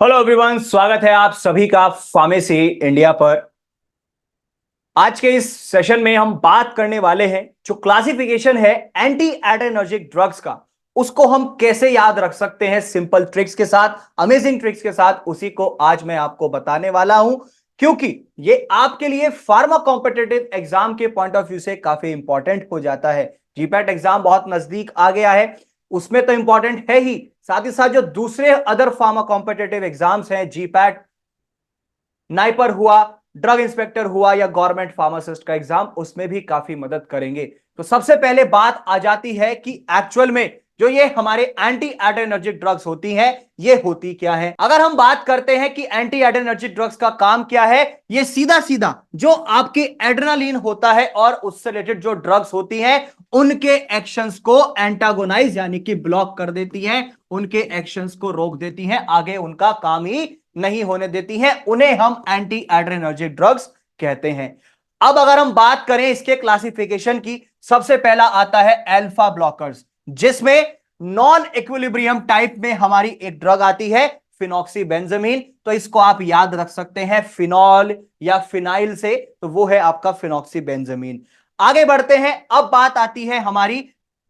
Hello everyone, स्वागत है आप सभी का फार्मेसी इंडिया पर। आज के इस सेशन में हम बात करने वाले हैं जो क्लासिफिकेशन है एंटी एड्रेनर्जिक ड्रग्स का, उसको हम कैसे याद रख सकते हैं सिंपल ट्रिक्स के साथ, अमेजिंग ट्रिक्स के साथ। उसी को आज मैं आपको बताने वाला हूं, क्योंकि ये आपके लिए फार्मा कॉम्पिटिटिव एग्जाम के पॉइंट ऑफ व्यू से काफी इंपॉर्टेंट हो जाता है। जीपैट एग्जाम बहुत नजदीक आ गया है, उसमें तो इंपॉर्टेंट है ही, साथ ही साथ जो दूसरे अदर फार्मा कॉम्पिटिटिव एग्जाम्स हैं, जीपैट, नाइपर हुआ, ड्रग इंस्पेक्टर हुआ या गवर्नमेंट फार्मासिस्ट का एग्जाम, उसमें भी काफी मदद करेंगे। तो सबसे पहले बात आ जाती है कि एक्चुअल में जो ये हमारे एंटी एड्रेनर्जिक ड्रग्स होती हैं, ये होती क्या है। अगर हम बात करते हैं कि एंटी एड्रेनर्जिक ड्रग्स का काम क्या है, ये सीधा सीधा जो आपके एड्रेनालिन होता है और उससे रिलेटेड जो ड्रग्स होती हैं, उनके एक्शंस को एंटागोनाइज यानी कि ब्लॉक कर देती हैं, उनके एक्शंस को रोक देती हैं, आगे उनका काम ही नहीं होने देती हैं। उन्हें हम एंटी एड्रेनर्जिक ड्रग्स कहते हैं। अब अगर हम बात करें इसके क्लासिफिकेशन की, सबसे पहला आता है अल्फा ब्लॉकर्स, जिसमें नॉन इक्विलिब्रियम टाइप में हमारी एक ड्रग आती है फिनॉक्सीबेंजामीन। तो इसको आप याद रख सकते हैं फिनॉल या फिनाइल से, तो वो है आपका फिनॉक्सीबेंजामीन। आगे बढ़ते हैं, अब बात आती है हमारी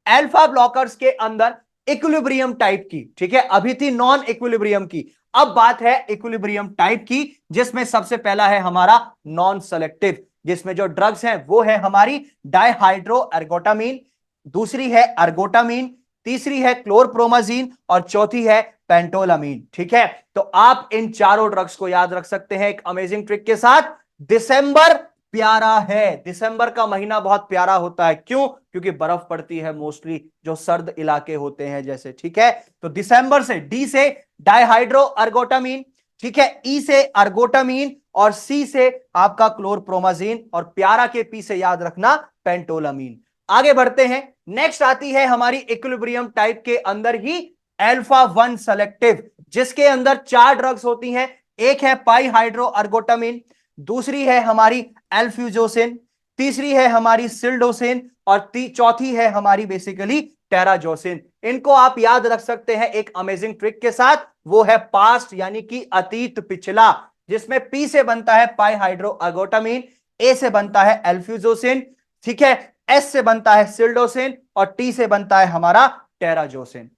अल्फा ब्लॉकर्स के अंदर इक्विलिब्रियम टाइप की। ठीक है, अभी थी नॉन इक्विलिब्रियम की, अब बात है इक्विलिब्रियम टाइप की, जिसमें सबसे पहला है हमारा नॉन सेलेक्टिव, जिसमें जो ड्रग्स हैं वो है हमारी डाइहाइड्रो एर्गोटामीन, दूसरी है अर्गोटामीन, तीसरी है क्लोरप्रोमाजीन और चौथी है पेंटोलामीन। ठीक है, तो आप इन चारों ड्रग्स को याद रख सकते हैं एक अमेजिंग ट्रिक के साथ। दिसंबर प्यारा है, दिसंबर का महीना बहुत प्यारा होता है। क्यों? क्योंकि बर्फ पड़ती है मोस्टली, जो सर्द इलाके होते हैं जैसे। ठीक है, तो दिसंबर से डी से डाइहाइड्रो अर्गोटामीन, ठीक है, ई से अर्गोटामीन और सी से आपका क्लोरप्रोमाजीन और प्यारा के पी से याद रखना पेंटोलामीन। आगे बढ़ते हैं, नेक्स्ट आती है हमारी इक्विलिब्रियम टाइप के अंदर ही अल्फा 1 सेलेक्टिव, जिसके अंदर चार ड्रग्स होती हैं। एक है पाई हाइड्रो अर्गोटामीन, दूसरी है हमारी एल्फ्यूजोसिन, तीसरी है हमारी सिल्डोसिन और चौथी है हमारी बेसिकली टेराजोसिन। इनको आप याद रख सकते हैं एक अमेजिंग ट्रिक के साथ, वो है पास्ट यानी कि अतीत पिछला, जिसमें पी से बनता है पाई हाइड्रो अर्गोटामीन, ए से बनता है एल्फ्यूजोसिन, ठीक है, एस से बनता है सिल्डोसिन और टी से बनता है हमारा टेराजोसिन।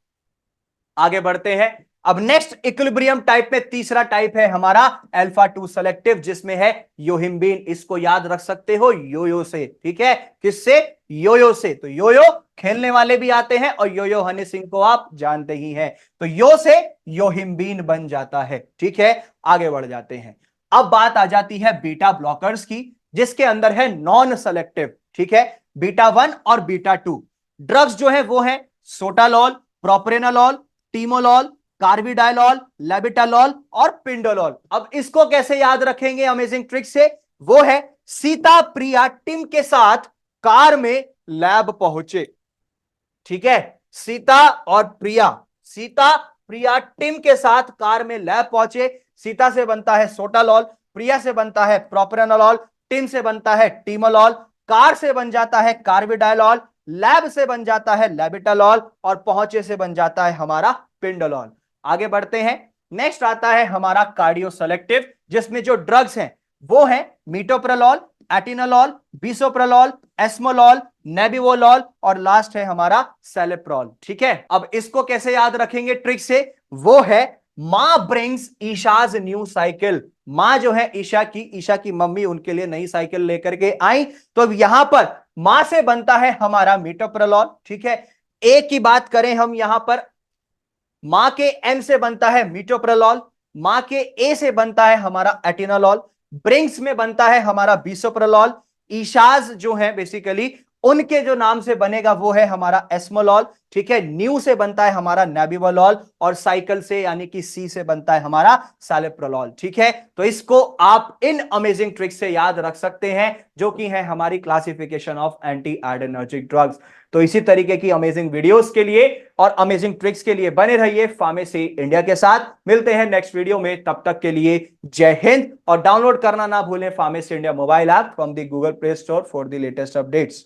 आगे बढ़ते हैं, अब नेक्स्ट इक्विलिब्रियम टाइप में तीसरा टाइप है हमारा अल्फा 2 सेलेक्टिव, जिसमें है योहिम्बीन। इसको याद रख सकते हो योयो से। ठीक है, किससे? योयो से। तो योयो खेलने वाले भी आते हैं और योयो हनी सिंह को आप जानते ही हैं, तो यो से योहिम्बीन बन जाता है। ठीक है, आगे बढ़ जाते हैं, अब बात आ जाती है बीटा ब्लॉकर्स की, जिसके अंदर है नॉन सेलेक्टिव। ठीक है, बीटा 1 और बीटा 2 ड्रग्स जो है वो है सोटालॉल, प्रोप्रेनालॉल, टीमोलॉल, कार्बिडाइलॉल, लेबिटालॉल और पिंडोलॉल। अब इसको कैसे याद रखेंगे अमेजिंग ट्रिक से? वो है सीता प्रिया टिम के साथ कार में लैब पहुंचे। ठीक है, सीता और प्रिया, सीता प्रिया टिम के साथ कार में लैब पहुंचे। सीता से बनता है सोटालॉल, प्रिया से बनता है प्रोप्रेनालॉल, टिम से बनता है टीमोलॉल, कार से बन जाता है कार्बिडाइलॉल, लैब से बन जाता है लेबिटालॉल और पहुंचे से बन जाता है हमारा पिंडोलॉल। आगे बढ़ते हैं, नेक्स्ट आता है हमारा कार्डियो सेलेक्टिव, जिसमें जो ड्रग्स हैं वो है मीटोप्रोलॉल, एटिनोलॉल, बिसोप्रोलॉल, एस्मोलॉल, नेबिवोलॉल और लास्ट है हमारा सेलेप्रोल। ठीक है, अब इसको कैसे याद रखेंगे ट्रिक से? वो है मां ब्रिंग्स ईशाज न्यू साइकिल। मां जो है ईशा की मम्मी उनके लिए नई साइकिल लेकर के आई, तो अब यहां पर मां से बनता है हमारा मीटोप्रोलॉल। ठीक है, ए की बात करें हम यहां पर, मां के एम से बनता है मीटोप्रोलॉल, मां के ए से बनता है हमारा एटिनोलॉल, ब्रिंग्स में बनता है हमारा बिसोप्रोलॉल, ईशाज जो है बेसिकली उनके जो नाम से बनेगा वो है हमारा एस्मोलॉल। ठीक है, न्यू से बनता है हमारा नेबिवोलॉल और साइकिल से यानी कि सी से बनता है हमारा सैलेप्रोलॉल। ठीक है, तो इसको आप इन अमेजिंग ट्रिक से याद रख सकते हैं, जो कि है हमारी classification of anti adrenergic drugs. तो इसी तरीके की अमेजिंग वीडियोस के लिए और अमेजिंग ट्रिक्स के लिए बने रहिए फार्मेसी इंडिया के साथ। मिलते हैं नेक्स्ट वीडियो में, तब तक के लिए जय हिंद। और डाउनलोड करना ना भूलें pharmacy India mobile app from the Google play store for the latest updates.